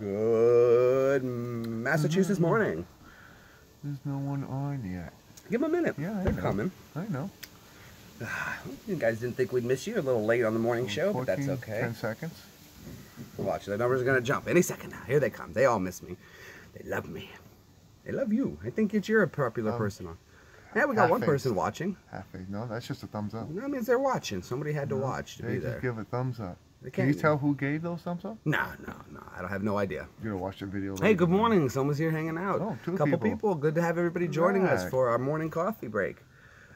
Good Massachusetts morning. There's no one on yet. Give them a minute. Yeah, They're coming. I know. You guys didn't think we'd miss you. A little late on the morning show, 14, but that's okay. 10 seconds. Watch, the numbers are going to jump any second now. Here they come. They all miss me. They love me. They love you. I think you're a popular person on. Yeah, we got one person watching. Half-face. No, that's just a thumbs up. That means they're watching. Somebody had to watch to be there. Just give a thumbs up. They Can you tell who gave those thumbs up? No. I don't have no idea. You're going to watch the video later. Hey, good morning. Someone's here hanging out. Oh, two couple people. Good to have everybody joining us for our morning coffee break.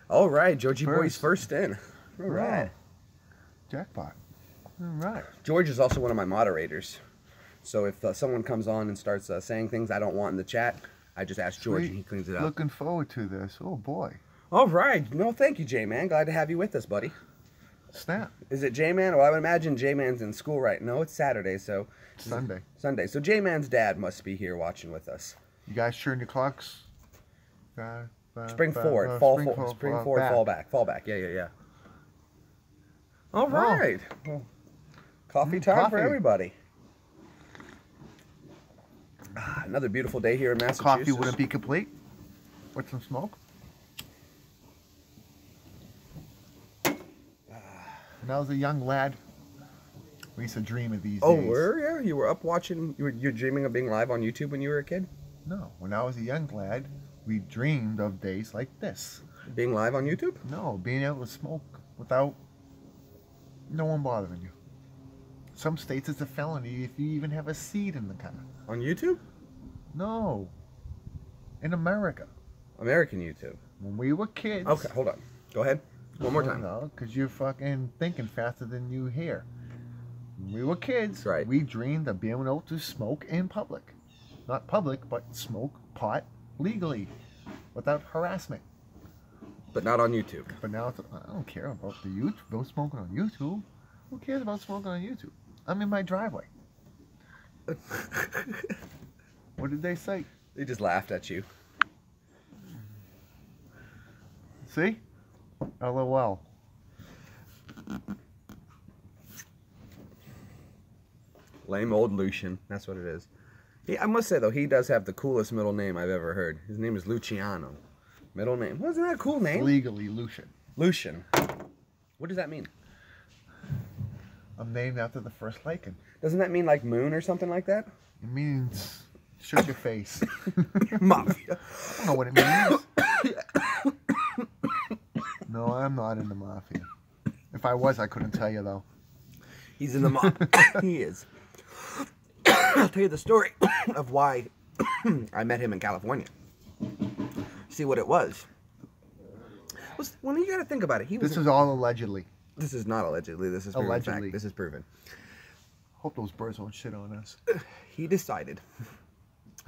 All right, Georgie Boy's first in. All right. Jackpot. All right. George is also one of my moderators. So if someone comes on and starts saying things I don't want in the chat, I just ask George and he cleans it up. Looking forward to this. Oh, boy. All right. No, thank you, J-Man. Glad to have you with us, buddy. Snap. Is it J-Man? Well, I would imagine J-Man's in school right now. No, it's Saturday, so... Sunday. Sunday. So J-Man's dad must be here watching with us. You guys turn your clocks. Spring forward. Spring forward, fall back. Fall back. Yeah. All right. Well, coffee time for everybody. Another beautiful day here in Massachusetts. Coffee wouldn't be complete with some smoke. When I was a young lad, we used to dream of these days. Oh, were you? You were up watching, you're dreaming of being live on YouTube when you were a kid? No, when I was a young lad, we dreamed of days like this. Being live on YouTube? No, being able to smoke without no one bothering you. Some states it's a felony if you even have a seed in the car. On YouTube? No. In America. American YouTube. When we were kids. Okay, hold on. Go ahead. One more time. No, because you're fucking thinking faster than you hear. When we were kids, right. We dreamed of being able to smoke in public. Not public, but smoke pot legally without harassment. But not on YouTube. But now I don't care about the YouTube. About smoking on YouTube. Who cares about smoking on YouTube? I'm in my driveway. What did they say? They just laughed at you. See? LOL. Lame old Lucian. That's what it is. I must say, though, he does have the coolest middle name I've ever heard. His name is Luciano. Middle name. Wasn't that a cool name? Legally, Lucian. Lucian. What does that mean? I'm named after the first lichen. Doesn't that mean like moon or something like that? It means shook your face. Mafia. I don't know what it means. No, I'm not in the mafia. If I was, I couldn't tell you, though. He's in the mafia. He is. I'll tell you the story of why I met him in California. See what it was. Well, you got to think about it. This is all allegedly. This is not allegedly. This is proven. Allegedly. Fact. This is proven. Hope those birds won't shit on us. He decided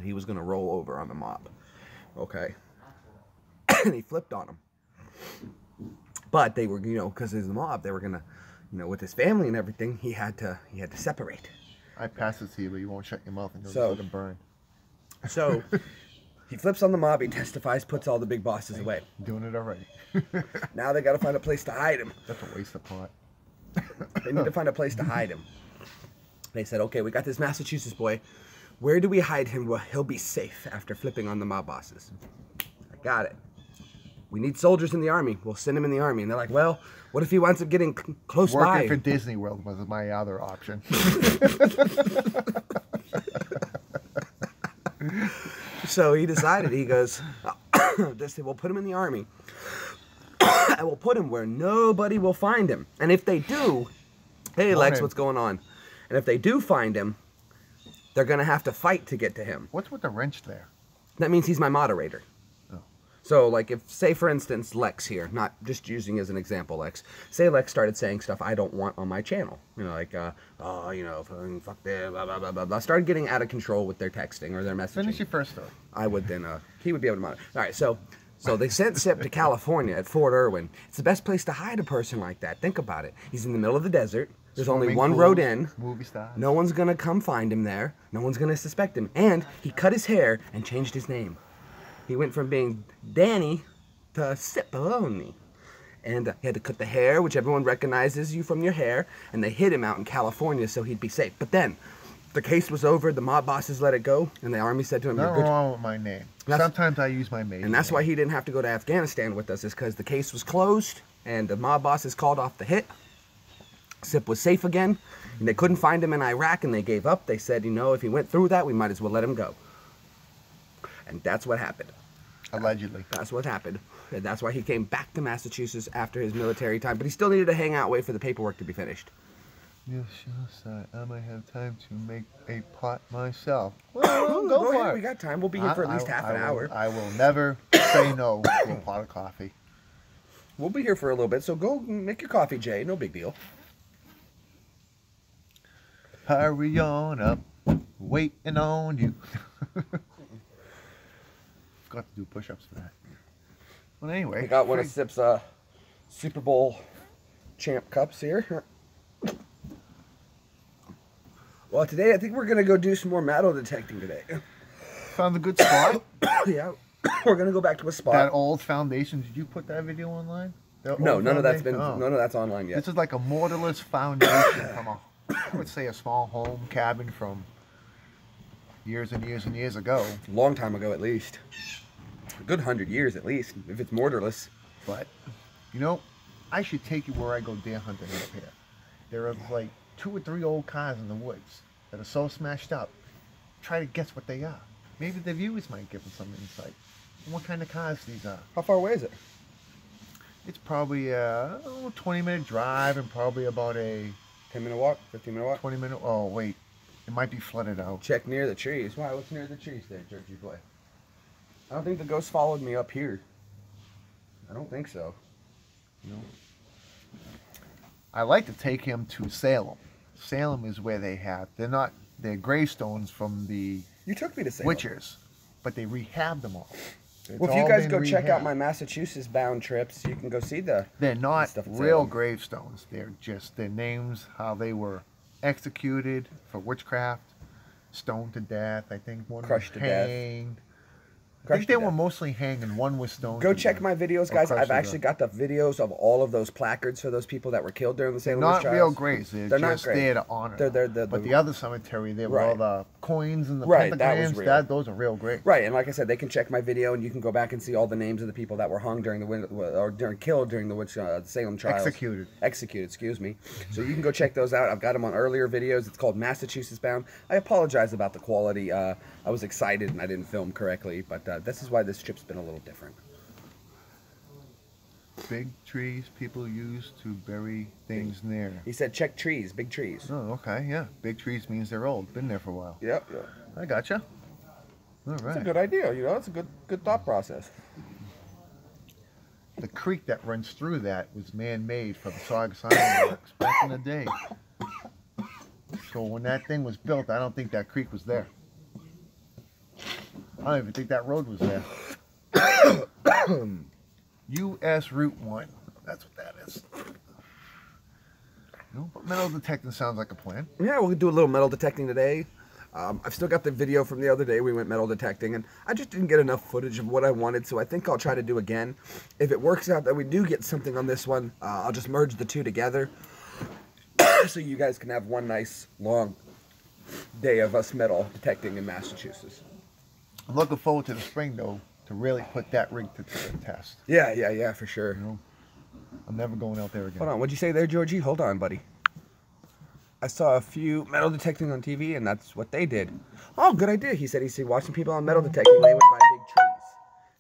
he was going to roll over on the mob. Okay. And he flipped on him. But they were, because he's the mob, they were going to, with his family and everything, he had to separate. I pass it to you, but you won't shut your mouth and you'll so, just let him burn. So, he flips on the mob, he testifies, puts all the big bosses away. Doing it already. Now they got to find a place to hide him. That's a waste of pot. They need to find a place to hide him. They said, okay, we got this Massachusetts boy. Where do we hide him where he'll be safe after flipping on the mob bosses? I got it. We need soldiers in the army. We'll send him in the army. And they're like, well, what if he winds up getting close by? Working for Disney World was my other option. So he decided, he goes, they said, we'll put him in the army. And we'll put him where nobody will find him. And if they do, hey, Lex, what's going on? And if they do find him, they're going to have to fight to get to him. What's with the wrench there? That means he's my moderator. Oh. So, like, if, say, for instance, Lex here, not just using as an example, Lex. Say Lex started saying stuff I don't want on my channel. Like, fuck them, blah, blah, blah, blah, blah. Started getting out of control with their texting or their messaging. Finish your first story. I would then, he would be able to monitor. All right, so they sent Sip to California at Fort Irwin. It's the best place to hide a person like that. Think about it. He's in the middle of the desert. There's only one road in. Movie stars. No one's going to come find him there. No one's going to suspect him. And he cut his hair and changed his name. He went from being Danny to Cipollone. And he had to cut the hair, which everyone recognizes you from your hair. And they hid him out in California so he'd be safe. But then, The case was over. The mob bosses let it go, and the army said to him, "You're Nothing good." wrong with my name. Sometimes I use my maiden And that's name. why he didn't have to go to Afghanistan with us, is because the case was closed, and the mob bosses called off the hit. Sip was safe again, and they couldn't find him in Iraq, and they gave up. They said, you know, if he went through that, we might as well let him go. And that's what happened. Allegedly. That's what happened. And that's why he came back to Massachusetts after his military time, but he still needed to hang out, wait for the paperwork to be finished. Yes, sir. I might have time to make a pot myself. Well, go for ahead. it. We got time. We'll be here for at least half an hour. I will never say no to a pot of coffee. We'll be here for a little bit, so go make your coffee, Jay. No big deal. Hurry on up, waiting on you. Forgot to do push-ups for that. Well, anyway. I got one of Sip's Super Bowl champ cups here. Well, today I think we're going to go do some more metal detecting today. Found a good spot. Yeah, we're going to go back to a spot. That old foundation, did you put that video online? No, none of that's online yet. This is like a mortarless foundation from I would say a small home cabin from years and years and years ago. A long time ago, at least. A good 100 years, at least, if it's mortarless. But, you know, I should take you where I go deer hunting up here. There are like 2 or 3 old cars in the woods that are so smashed up. Try to guess what they are. Maybe the viewers might give them some insight on what kind of cars these are. How far away is it? It's probably a 20-minute drive and probably about a 10-minute walk? 15-minute walk? 20-minute. Oh, wait. It might be flooded out. Check near the trees. Why? What's near the trees there, Georgie boy? I don't think the ghost followed me up here. I don't think so. No. I like to take him to Salem. Salem is where they're gravestones from the You took me to Salem. witchers, but they rehabbed them all. Well, if you guys go check out my Massachusetts-bound trips, you can go see They're not stuff at real Salem. gravestones. They're just their names, how they were executed for witchcraft, stoned to death. I think one Crushed was to death. hanged. I Crushed think they to were death. mostly hanged and one was stoned. Go to check death. my videos, Or guys. crushed I've to actually death. got the videos of all of those placards for those people that were killed during the Salem witch Not trials. real graves. They're not just great. there to honor them. But the other cemetery, there were all the coins and the Right, that was pentagrams. real. Those are real graves. Right, and like I said, they can check my video, and you can go back and see all the names of the people that were hung during killed during the Salem trials. Executed, excuse me. So you can go check those out. I've got them on earlier videos. It's called Massachusetts Bound. I apologize about the quality. I was excited and I didn't film correctly, but this is why this trip's been a little different. Big trees people use to bury things near. He said check trees, big trees. Oh, okay, yeah. Big trees means they're old. Been there for a while. Yep. I gotcha. All right. That's a good idea, you know, it's a good thought process. The creek that runs through that was man-made for the Saugus Iron Works back in the day. So when that thing was built, I don't think that creek was there. I don't even think that road was there. U.S. Route 1. That's what that is. No, but metal detecting sounds like a plan. Yeah, we'll do a little metal detecting today. I've still got the video from the other day we went metal detecting, and I just didn't get enough footage of what I wanted, so I think I'll try to do again. If it works out that we do get something on this one, I'll just merge the two together so you guys can have one nice long day of us metal detecting in Massachusetts. I'm looking forward to the spring, though, to really put that rig to the test. Yeah, for sure. You know, I'm never going out there again. Hold on, what'd you say there, Georgie? Hold on, buddy. I saw a few metal detecting on TV, and that's what they did. Oh, good idea. He said he's watching people on metal detecting. They went by big trees,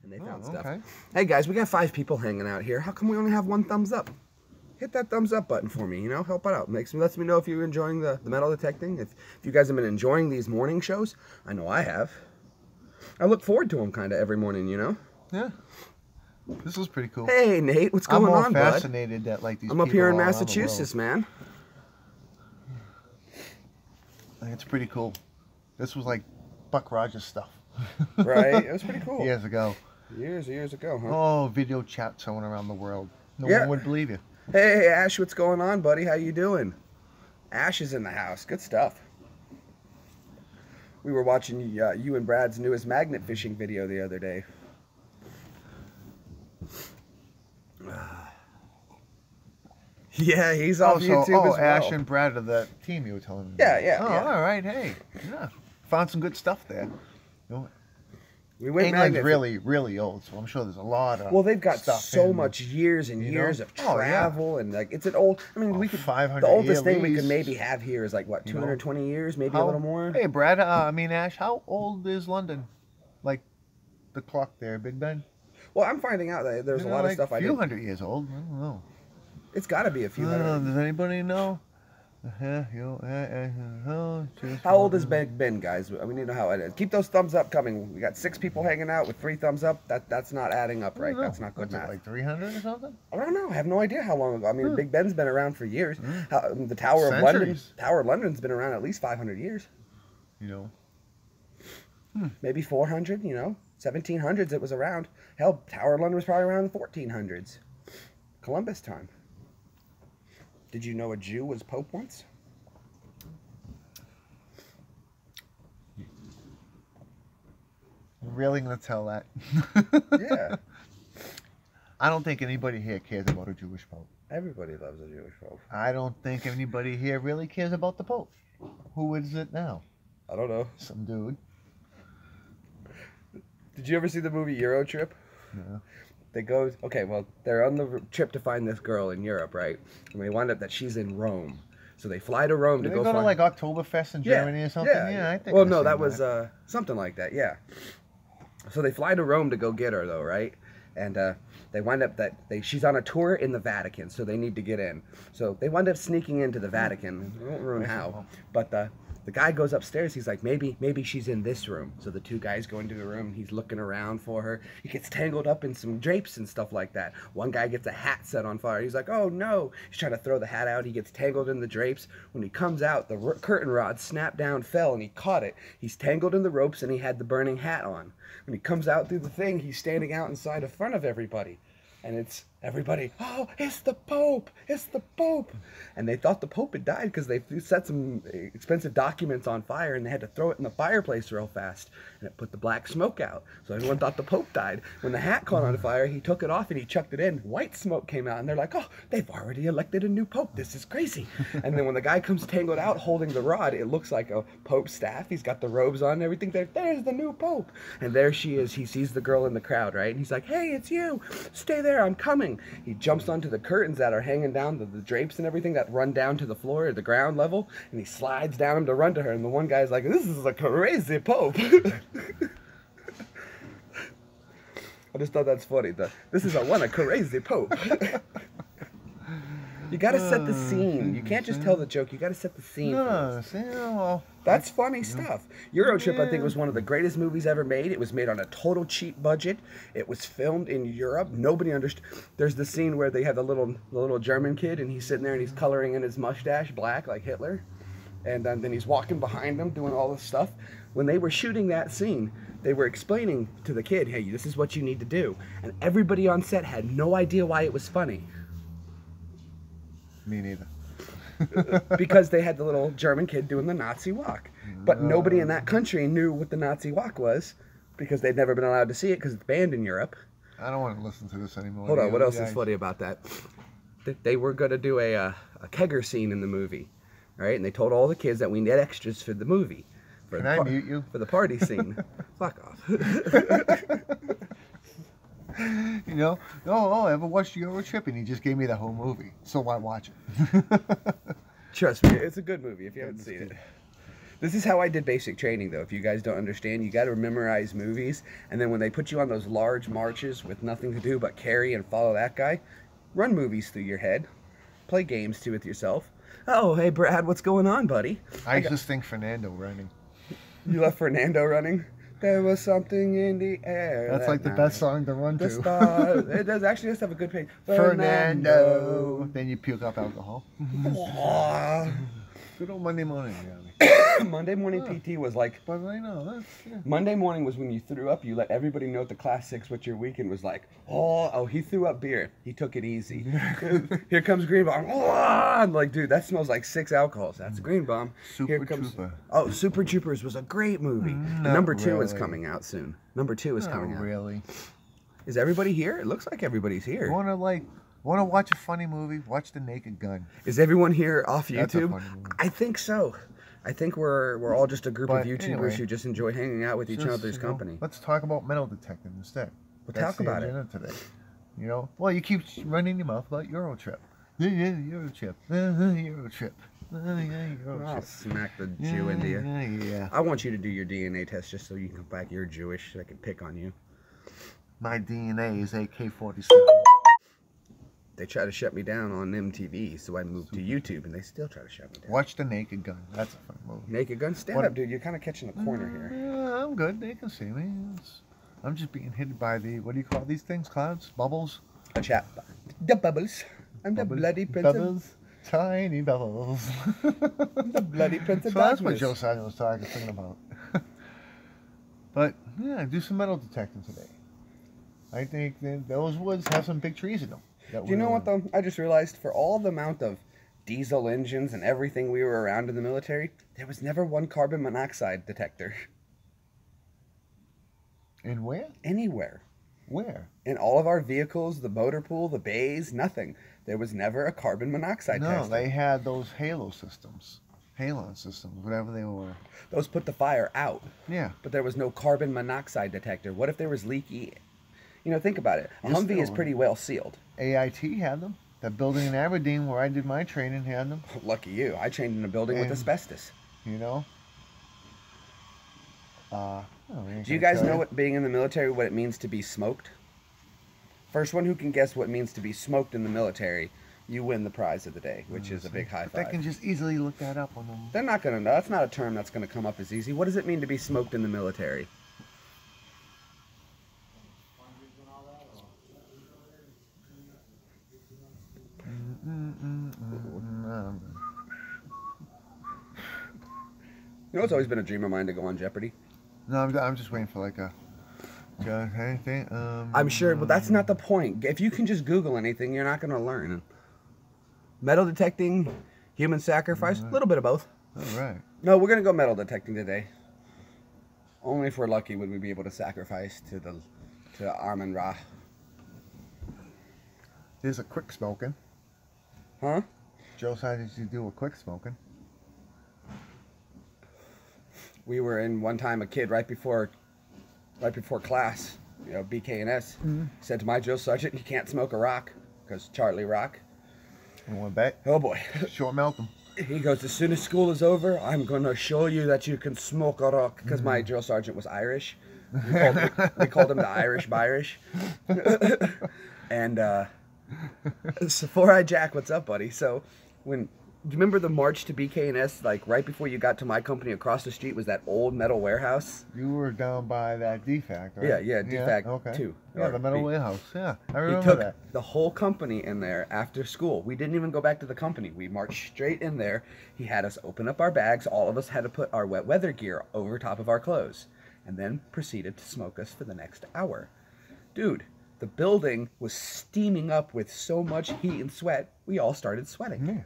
and they found stuff. Okay. Hey, guys, we got 5 people hanging out here. How come we only have 1 thumbs up? Hit that thumbs up button for me, you know, help it out. Lets me know if you're enjoying the metal detecting. If you guys have been enjoying these morning shows, I know I have. I look forward to them kind of every morning, you know? Yeah. This was pretty cool. Hey, Nate, what's going on, bud? I'm fascinated that like these I'm up people here in all around the Massachusetts, man. I think it's pretty cool. This was like Buck Rogers stuff. Right? It was pretty cool. Years ago. Years ago, huh? Oh, video chat someone around the world. No Yeah. one would believe you. Hey, Ash, what's going on, buddy? How you doing? Ash is in the house. Good stuff. We were watching you and Brad's newest magnet fishing video the other day. Yeah, he's off YouTube as well. Ash and Brad are the team you were telling me. Yeah, about. yeah, Oh, yeah. all right. Hey, yeah, found some good stuff there. You know, We went England's magnet- really old, so I'm sure there's a lot of. Well, they've got stuff so in much years and you years know? of Oh, yeah. travel, and like it's an old. I mean, we could. 500 The oldest thing we years. could maybe have here is like what, You know? 220 years, maybe a little more. Hey, Brad. I mean, Ash. How old is London? Like the clock there, Big Ben. Well, I'm finding out that there's a lot of stuff I A few didn't. hundred years old. I don't know. It's got to be a few hundred. Does anybody know? How old has Big Ben, guys? We need to know how it is. Keep those thumbs up coming. We got 6 people hanging out with 3 thumbs up. That's not adding up, right? That's not good What's it, math. like 300 or something? I don't know. I have no idea how long ago. I mean, Big Ben's been around for years. The Tower of London. Centuries. Tower of London's been around at least 500 years. You know. Maybe 400. You know, 1700s it was around. Hell, Tower of London was probably around the 1400s. Columbus time. Did you know a Jew was Pope once? You're really gonna tell that? Yeah. I don't think anybody here cares about a Jewish pope. Everybody loves a Jewish Pope. I don't think anybody here really cares about the pope. Who is it now? I don't know. Some dude. Did you ever see the movie Euro Trip? No. They go, okay, well, they're on the trip to find this girl in Europe, right? And they wind up that she's in Rome. So they fly to Rome Did to they go go to find... like Oktoberfest in Germany or something? Yeah, I think. Well, I've no, seen that was something like that, yeah. So they fly to Rome to go get her, though, right? And they wind up that she's on a tour in the Vatican, so they need to get in. So they wind up sneaking into the Vatican. I won't ruin how, but the guy goes upstairs. He's like, maybe she's in this room. So the 2 guys go into the room. He's looking around for her. He gets tangled up in some drapes and stuff like that. One guy gets a hat set on fire. He's like, oh no. He's trying to throw the hat out. He gets tangled in the drapes. When he comes out, the curtain rod snapped down, fell, and he caught it. He's tangled in the ropes, and he had the burning hat on. When he comes out through the thing, he's standing out inside in front of everybody. And it's everybody, oh, it's the Pope, it's the Pope. And they thought the Pope had died because they set some expensive documents on fire and they had to throw it in the fireplace real fast. And it put the black smoke out. So everyone thought the Pope died. When the hat caught on fire, he took it off and he chucked it in. White smoke came out and they're like, oh, they've already elected a new Pope. This is crazy. And then when the guy comes tangled out holding the rod, it looks like a Pope's staff. He's got the robes on and everything. There's the new Pope. And there she is. He sees the girl in the crowd, right? And he's like, hey, it's you. Stay there. I'm coming. He jumps onto the curtains that are hanging down, the drapes and everything that run down to the floor at the ground level, and he slides down to run to her, and the one guy's like, this is a crazy Pope. I just thought that's funny. This is a crazy Pope. You gotta set the scene. You can't just tell the joke. You gotta set the scene. No, see, well, that's funny stuff. Euro Trip, I think, was one of the greatest movies ever made. It was made on a total cheap budget. It was filmed in Europe. Nobody understood. There's the scene where they have the little German kid, and he's sitting there and he's coloring in his mustache black like Hitler, and then he's walking behind them doing all this stuff. When they were shooting that scene, they were explaining to the kid, hey, this is what you need to do, and everybody on set had no idea why it was funny. Me neither. Because they had the little German kid doing the Nazi walk. But nobody in that country knew what the Nazi walk was because they'd never been allowed to see it because it's banned in Europe. I don't want to listen to this anymore. Hold on, what else is funny about that? They were going to do a kegger scene in the movie, right? And they told all the kids that we need extras for the movie. Can I mute you? For the party scene. Fuck off. You know, I ever watched Euro Trip, and he just gave me the whole movie, so why watch it? Trust me, it's a good movie if you haven't seen it. This is how I did basic training, though. If you guys don't understand, you got to memorize movies, and then when they put you on those large marches with nothing to do but carry and follow that guy, run movies through your head, play games too with yourself. Oh, hey Brad, what's going on, buddy? I just think Fernando running. You left Fernando running? There was something in the air. That's like the best song to run to. The star. It does actually just have a good page. Fernando. Then you puke up alcohol. Good old Monday morning, Monday morning PT was like. But I know that's. Yeah. Monday morning was when you threw up. You let everybody know at the class 6 what your weekend was like. Oh, he threw up beer. He took it easy. Here comes Green Bomb. Oh, I'm like, dude, that smells like 6 alcohols. That's a Green Bomb. Super Trooper. Oh, Super Troopers was a great movie. Number 2 is coming out soon. Number 2 is coming out. Really? Is everybody here? It looks like everybody's here. You want to like Want to watch a funny movie? Watch The Naked Gun. Is everyone here off That's a YouTube? funny movie. I think so. I think we're all just a group of But YouTubers anyway, who just enjoy hanging out with each Just, other's company. Let's talk about metal detecting instead. We'll That's talk about the it. agenda today. You know, well, you keep running your mouth about Eurotrip. Yeah, Eurotrip. Eurotrip. I'll Eurotrip. smack the Jew into you. Yeah. I want you to do your DNA test just so you can come back. You're Jewish, so I can pick on you. My DNA is AK-47. They try to shut me down on MTV, so I moved to YouTube, and they still try to shut me down. Watch The Naked Gun. That's a fun movie. Naked Gun? Stand up, dude. You're kind of catching a corner here. Yeah, I'm good. They can see me. I'm just being hit by the, what do you call these things? Clouds? Bubbles? A chap. The bubbles. I'm the bloody prince of... Bubbles. Tiny bubbles. The bloody prince of So that's what darkness. Joe Simon was thinking about. But, yeah, do some metal detecting today. I think that those woods have some big trees in them. Do you know what, though? I just realized for all the amount of diesel engines and everything we were around in the military, there was never one carbon monoxide detector. And where? Anywhere. Where? In all of our vehicles, the motor pool, the bays, nothing. There was never a carbon monoxide No, tester. they had those halo systems. Halon systems, whatever they were. Those put the fire out. Yeah. But there was no carbon monoxide detector. What if there was leaky... You know, think about it. A Yes, Humvee there is were. pretty well sealed. AIT had them. That building in Aberdeen where I did my training had them. Lucky you. I trained in a building with And- asbestos. You know? Do you guys know what being in the military, what it means to be smoked? First one who can guess what it means to be smoked in the military, you win the prize of the day, which is a big high They five. can just easily look that up on them. They're not going to know. That's not a term that's going to come up as easy. What does it mean to be smoked in the military? You know, it's always been a dream of mine to go on Jeopardy. No, I'm just waiting for like a anything. I'm sure, but that's not the point. If you can just Google anything, you're not going to learn. Metal detecting, human sacrifice, a little bit of both. All right. No, we're going to go metal detecting today. Only if we're lucky would we be able to sacrifice to Armin Ra. There's a quick smoking. Huh? Joe decided to do a quick smoking. We were in one time a kid right before class, you know, BK&S, said to my drill sergeant, "You can't smoke a rock," because Charlie Rock. And went back. Oh boy. Short Malcolm. He goes, "As soon as school is over, I'm going to show you that you can smoke a rock," because my drill sergeant was Irish. We called him the Irish Byrish. And so 4-Eye Jack, what's up, buddy? So do you remember the march to BK&S, like right before you got to my company across the street was that old metal warehouse? You were down by that DFAC, right? Yeah, DFAC okay. 2. Yeah, or the metal B. warehouse. Yeah, I He remember took that. the whole company in there after school. We didn't even go back to the company. We marched straight in there. He had us open up our bags. All of us had to put our wet weather gear over top of our clothes, and then proceeded to smoke us for the next hour. Dude, the building was steaming up with so much heat and sweat, we all started sweating. Yeah.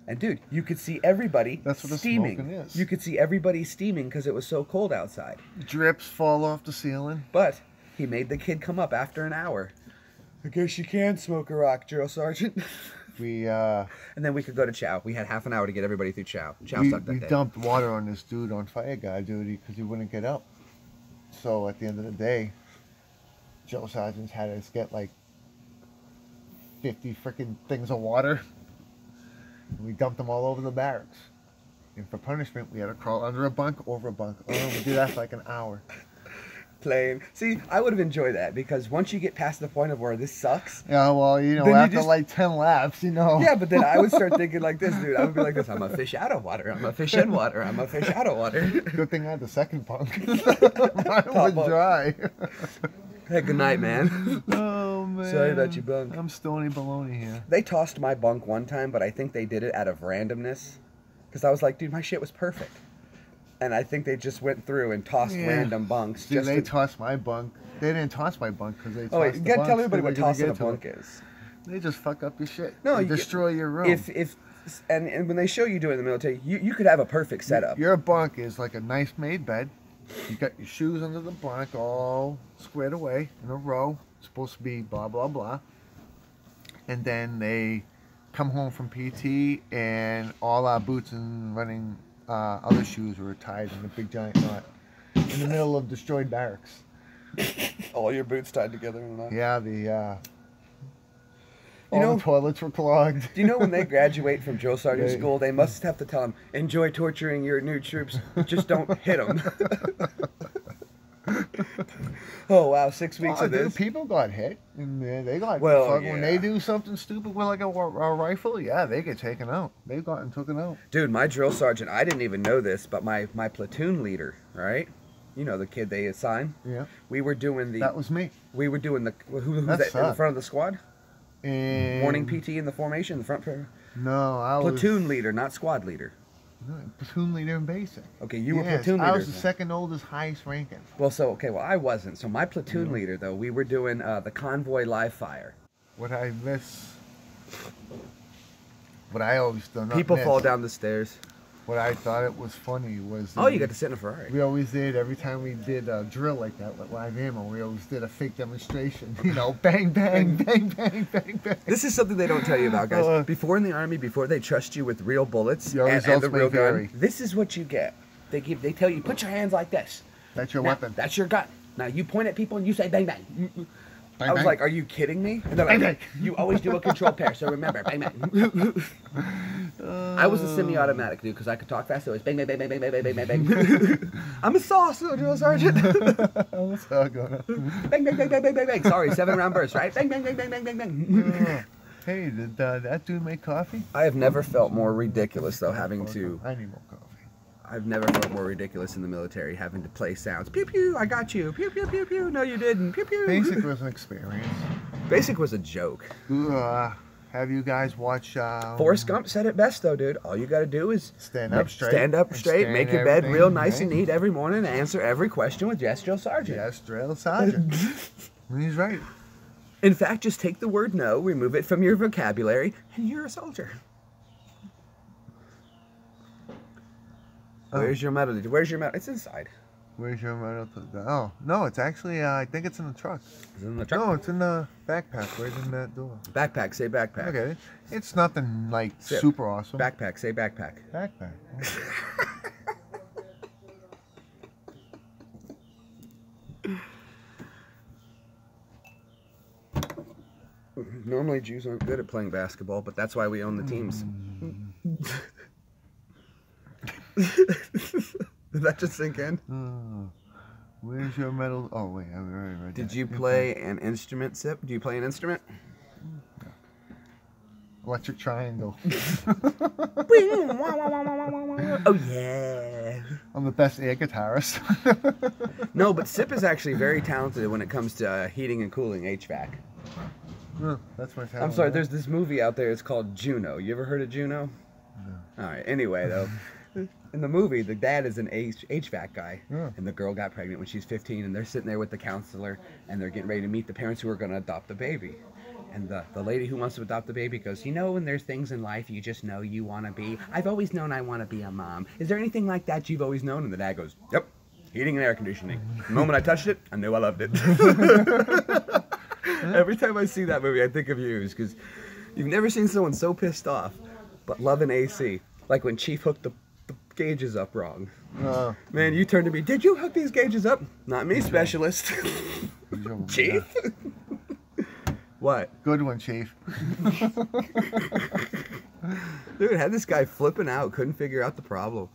And dude, you could see everybody That's what the steaming. smoking is. You could see everybody steaming because it was so cold outside. Drips fall off the ceiling. But he made the kid come up after an hour. "I guess you can smoke a rock, drill sergeant." We And then we could go to chow. We had half an hour to get everybody through chow. Chow we sucked that day. dumped water on this dude on fire guy duty because he wouldn't get up. So at the end of the day, Joe Sergeants had us get like 50 freaking things of water. And we dumped them all over the barracks. And for punishment, we had to crawl under a bunk, over a bunk. Oh, we did that for like an hour. Playing. See, I would have enjoyed that because once you get past the point of where this sucks. Yeah, well, you know, Then you after just- like 10 laps, you know. Yeah, but then I would start thinking like this, dude. I would be like this: I'm a fish out of water. I'm a fish in water. I'm a fish out of water. Good thing I had the second bunk. Mine was bunk. dry. Hey, good night, man. Oh, man. Sorry about your bunk. I'm Stony Baloney here. They tossed my bunk one time, but I think they did it out of randomness. Because I was like, dude, my shit was perfect. And I think they just went through and tossed Yeah. random bunks. See, just they to... tossed my bunk. They didn't toss my bunk because they tossed Oh, wait, the you gotta bunks tell everybody they what were gonna tossing a get to bunk it. is. They just fuck up your shit. No, They you destroy your room. And when they show you doing it in the military, you could have a perfect setup. Your bunk is like a nice made bed. You got your shoes under the bunk all squared away in a row. It's supposed to be blah, blah, blah. and then they come home from PT, and all our boots and running other shoes were tied in a big giant knot in the middle of destroyed barracks. All your boots tied together in a knot. Yeah, all the toilets were clogged. Do you know when they graduate from drill sergeant school, they must have to tell them, enjoy torturing your new troops, just don't hit them. Oh, wow, 6 weeks of this. Dude, people got hit, and they got when they do something stupid with like a rifle, yeah, they get taken out. They got and taken out. Dude, my drill sergeant, I didn't even know this, but my platoon leader, right? You know, the kid they assign. Yeah. We were doing the... That was me. We were doing the... Who's that in the front of the squad? And Morning PT in the formation, the front... No, I was... Platoon leader, not squad leader. No, platoon leader in basic. Okay, you were platoon leader. I was the second oldest, highest ranking. Well, I wasn't. So my platoon leader, though, we were doing the convoy live fire. What I miss... What I always done. People fall down the stairs. What I thought it was funny was... Oh, you got to sit in a Ferrari. We always did, every time we did a drill like that with live ammo, we always did a fake demonstration. You know, bang, bang, bang, bang, bang, bang. This is something they don't tell you about, guys. Before in the Army, before they trust you with real bullets and the real gun, this is what you get. They tell you, put your hands like this. That's your weapon. That's your gun. Now, you point at people and you say bang, bang. Bang, I was bang. like, are you kidding me? And they're like, bang, bang. You always do a control pair, so remember, bang, bang. I was a semi-automatic dude because I could talk fast. So it was bang, bang, bang, bang, bang, bang, bang, bang, bang. I'm a sauce, drill sergeant. I'm so gonna... Bang, bang, bang, bang, bang, bang, bang. Sorry, 7-round burst, right? Bang, bang, bang, bang, bang, bang, bang. Hey, did that dude make coffee? I have never felt more ridiculous, though, having to... I need more coffee. I've never felt more ridiculous in the military, having to play sounds. Pew, pew, I got you. Pew, pew, pew, pew. No, you didn't. Pew, pew. Basic was an experience. Basic was a joke. Have you guys watched... Forrest Gump said it best, though, dude. All you got to do is... Stand up straight. Stand up straight, make your bed real nice and neat every morning, and answer every question with yes, drill sergeant. Yes, drill sergeant. He's right. In fact, just take the word no, remove it from your vocabulary, and you're a soldier. Where's your medal? Where's your medal? It's inside. Where's your medal? Oh, no, it's actually, I think it's in the truck. Is it in the truck? No, it's in the backpack. Where's in that door? Backpack, say backpack. Okay. It's nothing, like, super awesome. Backpack, say backpack. Backpack. Normally, Jews aren't good at playing basketball, but that's why we own the teams. Did that just sink in? Where's your medal? Oh, wait, I already read that. Did you play an instrument, Sip? Do you play an instrument? No. Electric triangle. Oh, yeah. I'm the best air guitarist. No, but Sip is actually very talented when it comes to heating and cooling HVAC. That's my talent. I'm sorry, there's this movie out there, it's called Juno. You ever heard of Juno? No. Alright, anyway, though. In the movie, the dad is an HVAC guy, and the girl got pregnant when she's 15, and they're sitting there with the counselor, and they're getting ready to meet the parents who are going to adopt the baby. And the lady who wants to adopt the baby goes, you know when there's things in life you just know you want to be? I've always known I want to be a mom. Is there anything like that you've always known? And the dad goes, yep, heating and air conditioning. The moment I touched it, I knew I loved it. Every time I see that movie, I think of you, because you've never seen someone so pissed off, but loving AC. Like when Chief hooked the gauges up wrong. Man, you turned to me, did you hook these gauges up? Not me, specialist. Chief? What? Good one, Chief. Dude, had this guy flipping out, couldn't figure out the problem.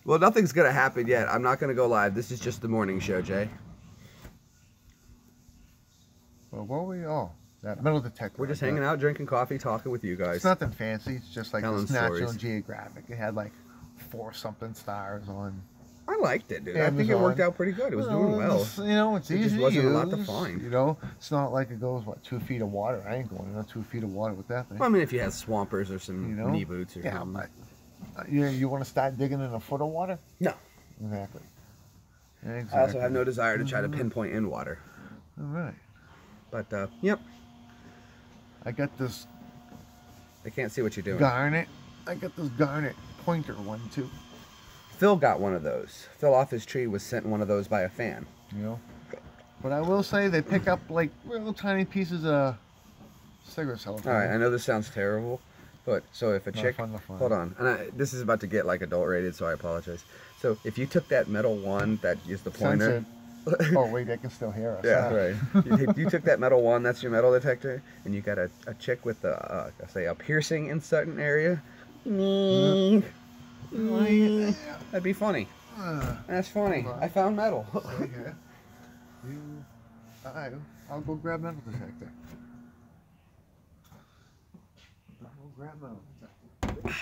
Well, nothing's going to happen yet. I'm not going to go live. This is just the morning show, Jay. Well, what were we all? That metal detector. We're just hanging out, drinking coffee, talking with you guys. It's nothing fancy. It's just like this National stories. Geographic. It had like 4-something stars on. I liked it, dude. Amazon. I think it worked out pretty good. It was doing well. You know, it's easy. It just wasn't to a lot to use, find. You know, it's not like it goes 2 feet of water. I ain't going 2 feet of water with that thing. Well, I mean, if you had swampers or some knee boots or yeah, something. But, you want to start digging in a foot of water? No. Exactly. I also have no desire to try to pinpoint in water. All right. But, yep. I got this. They can't see what you're doing. Garnet. I got this garnet pointer one too. Phil got one of those. Phil off his tree was sent one of those by a fan. You know. But I will say they pick up like little tiny pieces of Cigarette cellophane. All right, I know this sounds terrible, but so if a chick, fun to find. hold on, and this is about to get like adult rated, so I apologize. So if you took that metal one that is the pointer. Oh wait, they can still hear us. Yeah, right. You took that metal one, that's your metal detector, and you got a chick with a, say, a piercing in certain area. That'd be funny. That's funny. I found metal. Okay. I'll go grab metal detector. I'll go grab metal detector.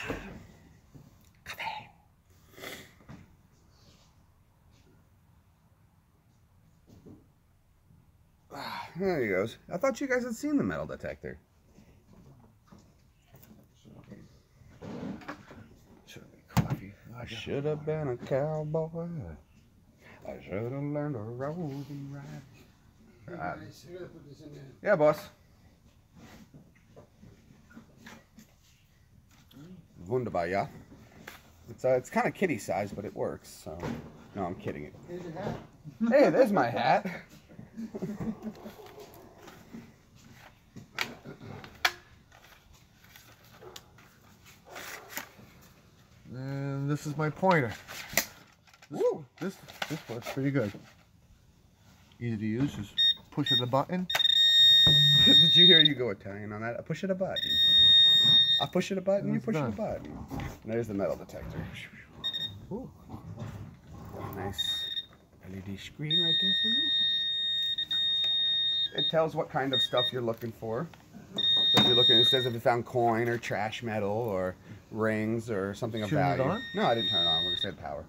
There he goes. I thought you guys had seen the metal detector. Coffee. I should have been a cowboy. I should have learned to roll and ride. Right. Yeah, boss. Wunderbar, yeah. It's kind of kitty size, but it works. So, no, I'm kidding it. Here's your hat. Hey, there's my hat. And this is my pointer. Woo. This works pretty good. Easy to use. Just push the button. Did you hear you go Italian on that? I push it a button. I push it a button, you push it a button. And there's the metal detector. Ooh. Nice LED screen right there for you. It tells what kind of stuff you're looking for. So if you're looking, it says if you found coin or trash metal or rings or something of value. Turn it on? No, I didn't turn it on. We're just saying power.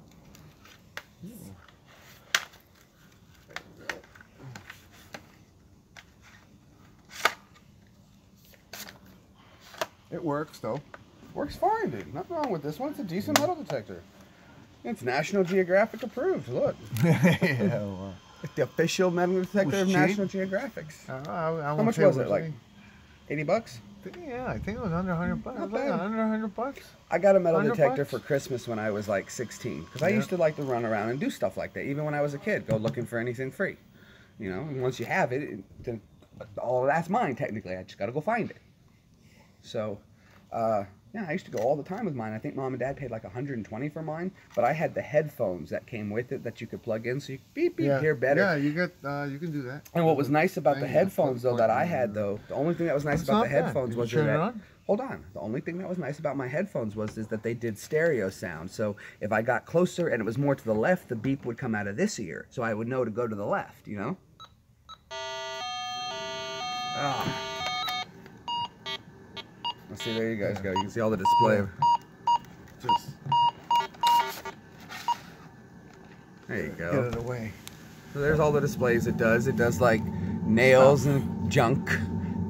It works though. Works fine, dude. Nothing wrong with this one. It's a decent metal detector. It's National Geographic approved. Look. Yeah, well. It's the official metal detector of cheap. National Geographic's. How much was it? Like 80 bucks? Yeah, I think it was under 100 bucks. Not bad. Under 100 bucks. I got a metal 100 detector bucks? for Christmas when I was like 16. Because I Yeah. used to like to run around and do stuff like that. Even when I was a kid, go looking for anything free. You know, and once you have it, then all of that's mine technically. I just got to go find it. So, yeah, I used to go all the time with mine. I think mom and dad paid like $120 for mine, but I had the headphones that came with it that you could plug in, so you could beep beep hear better. Yeah, you can do that. And what was nice about the Yeah, headphones though plug that it I in had there. though, the only thing that was nice It's about not the bad. headphones Did you was turn it that on? hold on, the only thing that was nice about my headphones is that they did stereo sound. So if I got closer and it was more to the left, the beep would come out of this ear, so I would know to go to the left. You know. Ah. Let's see, there you guys go. You can see all the display. Just There you get go. it away. So there's all the displays it does. It does like nails and junk.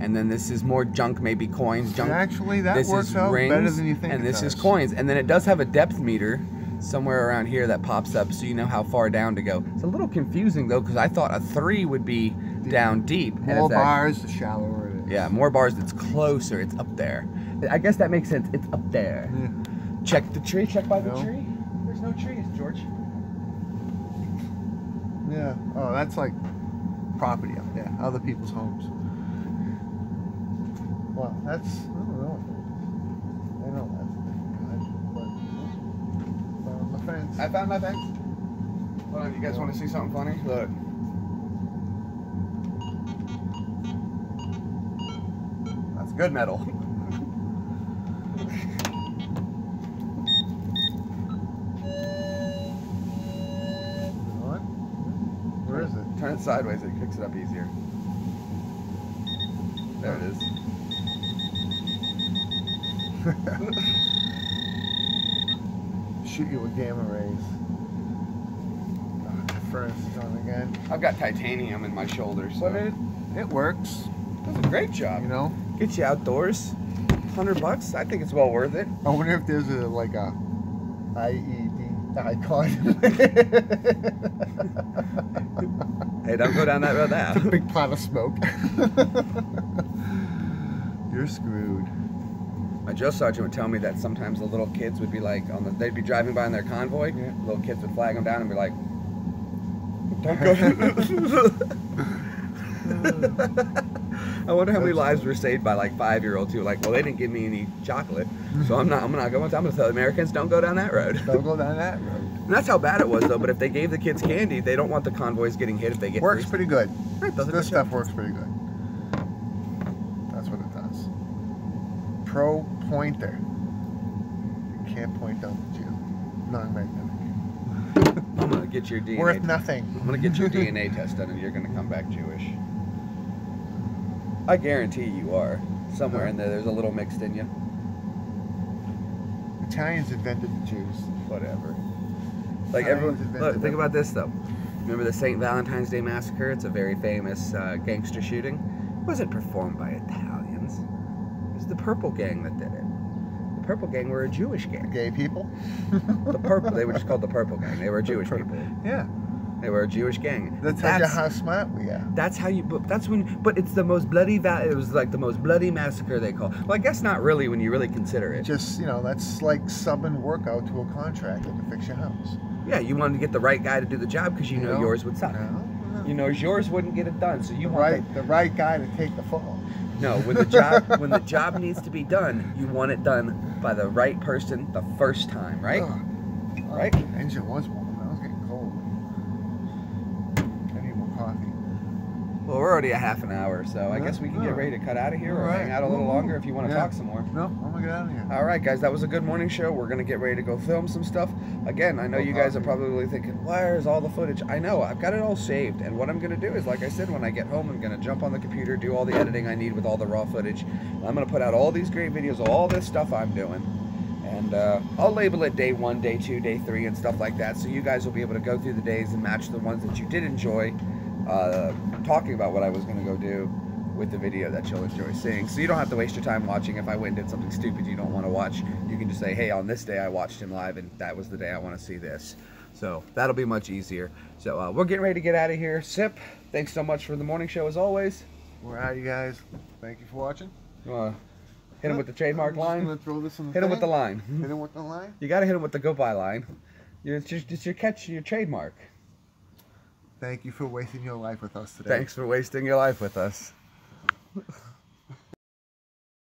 And then this is more junk, maybe coins, junk. Actually, that this works is out rings, better than you think and it this is does. coins. And then it does have a depth meter somewhere around here that pops up so you know how far down to go. It's a little confusing though because I thought a 3 would be down deep. and More it's bars, the shallower it is. yeah, more bars, it's closer, it's up there. I guess that makes sense, it's up there. Yeah. Check the tree, check by the No. tree. There's no trees, George. Yeah. Oh, that's like property up there, other people's homes. Well, that's, I don't know. I know that's a different kind, but found the fence. I found my fence. Hold on, you guys want to see something funny? Look. That's good metal. What? Where is it? Turn it sideways, it picks it up easier. There it is. Shoot you with gamma rays. Oh, the furnace is on again. I've got titanium in my shoulders. So. But it works, Does a great job. you know. Get you outdoors. $100. I think it's well worth it. I wonder if there's a like a IED icon. Hey, don't go down that road now. It's a big cloud of smoke. You're screwed. My drill sergeant would tell me that sometimes the little kids would be like, they'd be driving by in their convoy. Yeah. Little kids would flag them down and be like, don't go. I wonder how many lives were saved by like 5-year-olds who were like, well, they didn't give me any chocolate, so I'm not going. I'm gonna tell Americans don't go down that road. Don't go down that road. And that's how bad it was, though. But if they gave the kids candy, they don't want the convoys getting hit if they get Works pretty good. Right, This stuff works pretty good. That's what it does. Pro pointer. You can't point down the jail. Non-magnetic. I'm gonna get your DNA. Worth nothing. I'm gonna get your DNA test done, and you're gonna come back Jewish. I guarantee you are. Somewhere in there, there's a little mixed in you. Italians invented the Jews. Whatever. Like everyone, look, think about this though. Remember the St. Valentine's Day Massacre? It's a very famous gangster shooting. It wasn't performed by Italians. It was the Purple Gang that did it. The Purple Gang were a Jewish gang. Gay people? The Purple, they were just called the Purple Gang. They were Jewish people. Yeah. They were a Jewish gang. That tells you how smart we are. That's how you, but it's the most bloody, it was like the most bloody massacre they call. Well, I guess not really when you really consider it. Just, you know, that's like subbing work out to a contractor to fix your house. Yeah, you wanted to get the right guy to do the job because you know yours would suck. No. You know yours wouldn't get it done, so you the right guy to take the fall. No, when the job needs to be done, you want it done by the right person the first time, right? Right? The engine was warm. I was getting cold. I need more coffee. Well, we're already a half an hour, so I guess we can get ready to cut out of here or hang out a little longer if you want to talk some more. No, I'm gonna get out of here. All right, guys, that was a good morning show. We're gonna get ready to go film some stuff. Again, I know you guys are probably thinking, where's all the footage? I know, I've got it all saved, and what I'm gonna do is, like I said, when I get home, I'm gonna jump on the computer, do all the editing I need with all the raw footage. I'm gonna put out all these great videos of all this stuff I'm doing. And I'll label it day 1, day 2, day 3, and stuff like that, so you guys will be able to go through the days and match the ones that you did enjoy, talking about what I was going to go do with the video that you'll enjoy seeing. So you don't have to waste your time watching. If I went and did something stupid you don't want to watch, you can just say, hey, on this day I watched him live, and that was the day I want to see this. So that'll be much easier. So we're getting ready to get out of here. Sip, thanks so much for the morning show as always. We're out, you guys. Thank you for watching. You want to hit him with the trademark line? I'm throw this in the hit him with the line. Hit him with the line? You got to hit him with the goodbye line. It's your trademark. Thank you for wasting your life with us today. Thanks for wasting your life with us.